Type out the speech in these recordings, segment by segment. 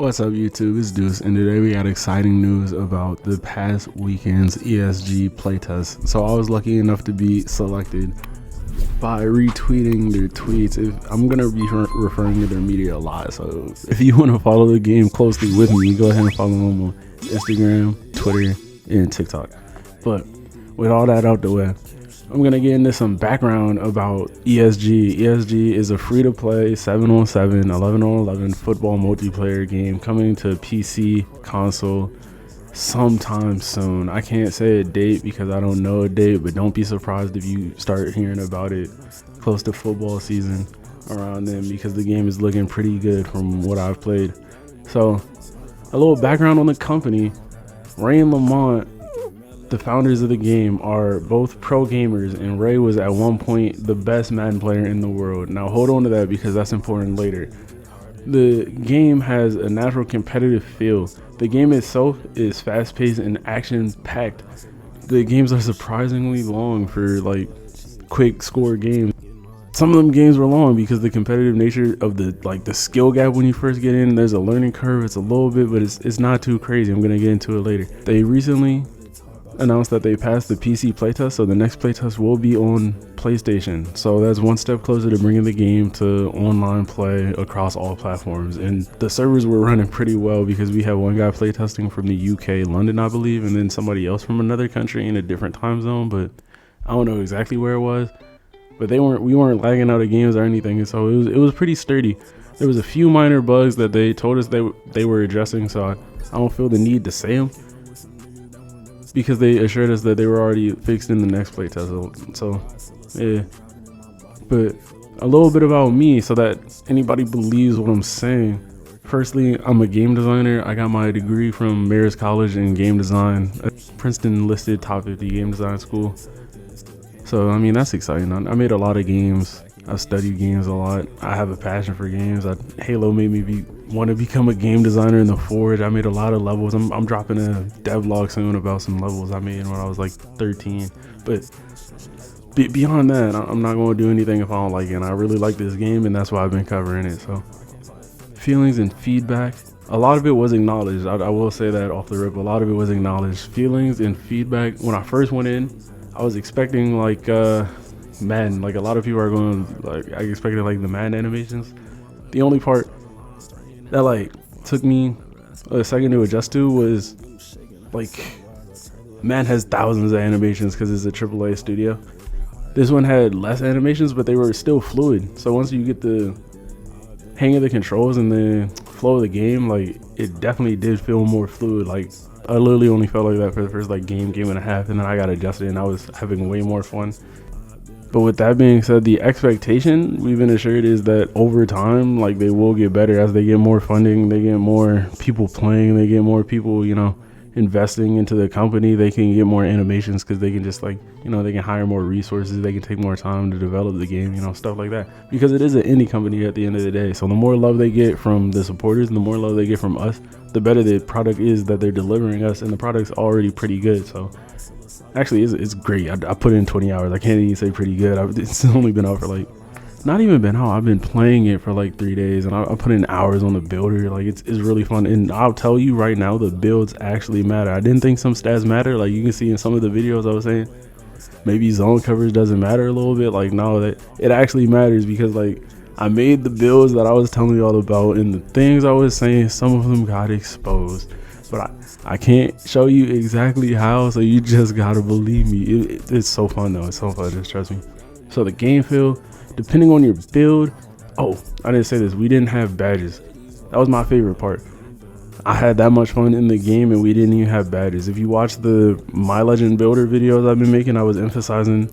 What's up YouTube, it's Deuce, and today we got exciting news about the past weekend's ESG playtest. So I was lucky enough to be selected by retweeting their tweets. I'm going to be referring to their media a lot, so if you want to follow the game closely with me, go ahead and follow them on Instagram, Twitter, and TikTok. But with all that out the way, I'm going to get into some background about ESG. ESG is a free-to-play 7-on-7, 11-on-11 football multiplayer game coming to PC, console sometime soon. I can't say a date because I don't know a date, but don't be surprised if you start hearing about it close to football season around then, because the game is looking pretty good from what I've played. So, a little background on the company. Ray and Lemont, the founders of the game, are both pro gamers, and Ray was at one point the best Madden player in the world. Now hold on to that because that's important later. The game has a natural competitive feel. The game itself is fast-paced and action-packed. The games are surprisingly long for like quick score games. Some of them games were long because the competitive nature of the skill gap when you first get in. There's a learning curve. It's a little bit, but it's not too crazy. I'm gonna get into it later. They recently announced that they passed the PC playtest, so the next playtest will be on PlayStation. So that's one step closer to bringing the game to online play across all platforms. And the servers were running pretty well because we had one guy playtesting from the UK, London, I believe, and then somebody else from another country in a different time zone, but I don't know exactly where it was. But we weren't lagging out of games or anything, so it was pretty sturdy. There was a few minor bugs that they told us they were addressing, so I don't feel the need to say them, because they assured us that they were already fixed in the next playtest. So yeah, but a little bit about me so that anybody believes what I'm saying. Firstly, I'm a game designer. I got my degree from Mayor's College in game design, a Princeton listed top 50 game design school. So I mean, that's exciting. I made a lot of games. I studied games a lot. I have a passion for games. Halo made me want to become a game designer in the Forge. I made a lot of levels. I'm dropping a devlog soon about some levels I made when I was like 13. But beyond that, I'm not going to do anything if I don't like it. And I really like this game, and that's why I've been covering it. So, feelings and feedback. A lot of it was acknowledged. I will say that off the rip. A lot of it was acknowledged. Feelings and feedback. When I first went in, I was expecting like Madden. Like a lot of people are going, like, I expected like the Madden animations. The only part that like took me a second to adjust to was like Madden has thousands of animations because it's a AAA studio. This one had less animations, but they were still fluid. So once you get the hang of the controls and the flow of the game, like it definitely did feel more fluid. Like I literally only felt like that for the first like game and a half, and then I got adjusted and I was having way more fun. But with that being said, the expectation we've been assured is that over time, like, they will get better as they get more funding, they get more people playing, they get more people, investing into the company. They can get more animations because they can just they can hire more resources, they can take more time to develop the game, stuff like that. Because it is an indie company at the end of the day. So the more love they get from the supporters and the more love they get from us, the better the product is that they're delivering us, and the product's already pretty good. So actually, it's great. I put in 20 hours. I can't even say pretty good. It's only been out for not even been out. I've been playing it for like 3 days, and I put in hours on the builder. Like it's really fun. And I'll tell you right now, the builds actually matter. I didn't think some stats matter. Like you can see in some of the videos I was saying, maybe zone coverage doesn't matter a little bit. Like no, that it actually matters, because like I made the builds that I was telling you all about, and the things I was saying, some of them got exposed. But I can't show you exactly how, so you just gotta believe me. It's so fun though. It's so fun, just trust me. So the game feel, depending on your build. Oh, I didn't say this. We didn't have badges. That was my favorite part. I had that much fun in the game, and we didn't even have badges. If you watch the My Legend Builder videos I've been making, I was emphasizing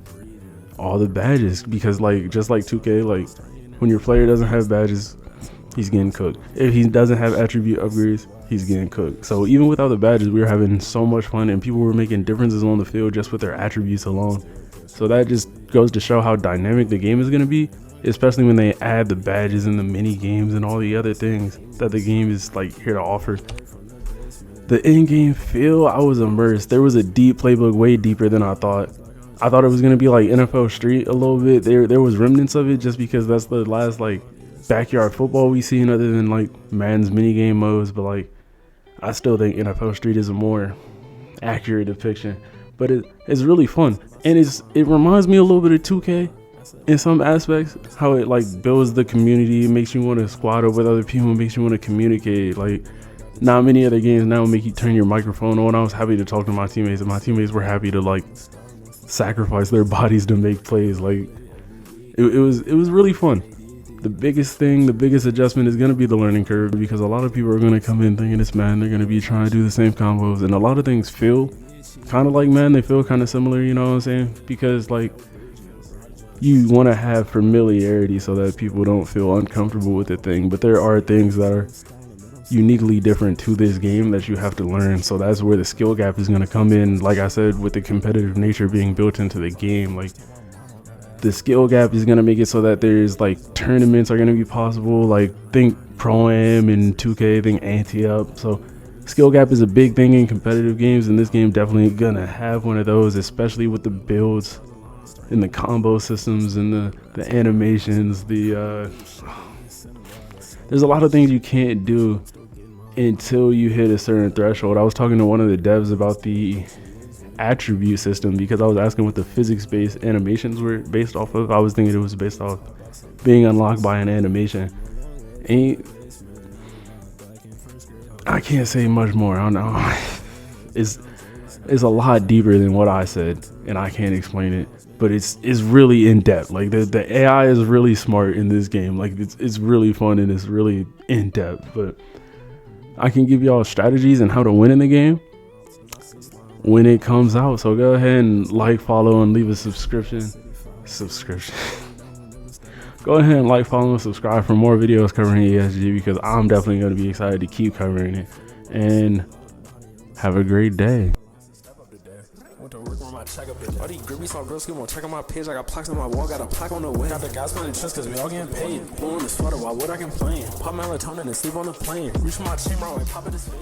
all the badges, because like just like 2K, like when your player doesn't have badges, he's getting cooked. If he doesn't have attribute upgrades, he's getting cooked. So even without the badges, we were having so much fun, and people were making differences on the field just with their attributes alone. So that just goes to show how dynamic the game is going to be, especially when they add the badges and the mini games and all the other things that the game is like here to offer. The in-game feel, I was immersed. There was a deep playbook, way deeper than I thought. I thought it was going to be like NFL Street a little bit. There was remnants of it, just because that's the last like backyard football we've seen other than like Madden's minigame modes, but like I still think NFL Street is a more accurate depiction. But it's really fun, and it reminds me a little bit of 2K in some aspects, how it like builds the community, it makes you want to squad up with other people, it makes you want to communicate. Like not many other games now make you turn your microphone on. I was happy to talk to my teammates, and my teammates were happy to like sacrifice their bodies to make plays. Like it was really fun. The biggest adjustment is going to be the learning curve, because a lot of people are going to come in thinking it's Madden. They're going to be trying to do the same combos, and a lot of things feel kind of like Madden. They feel kind of similar, you know what I'm saying? Because like you want to have familiarity so that people don't feel uncomfortable with the thing, but there are things that are uniquely different to this game that you have to learn. So that's where the skill gap is going to come in. Like I said, with the competitive nature being built into the game, like the skill gap is going to make it so that there's like tournaments are going to be possible. Like think Pro-Am and 2K, think Ante-Up. So skill gap is a big thing in competitive games, and this game definitely gonna have one of those, especially with the builds and the combo systems and the animations. There's a lot of things you can't do until you hit a certain threshold. I was talking to one of the devs about the attribute system, because I was asking what the physics-based animations were based off of. I was thinking it was based off being unlocked by an animation. And I can't say much more. I don't know. It's a lot deeper than what I said, and I can't explain it. But it's really in depth. Like the AI is really smart in this game. Like it's really fun, and it's really in depth. But I can give y'all strategies and how to win in the game when it comes out. So go ahead and like, follow, and leave a subscription. Go ahead and like, follow, and subscribe for more videos covering ESG, because I'm definitely going to be excited to keep covering it. And have a great day. All these gribby soft girls keep on checking my page. I got plaques on my wall, got a plaque on the way. Got the guys finding trust cause we all getting paid. Blue on the sweater, why would I complain? Pop melatonin and sleep on the plane. Reach for my chamber, I pop it this way.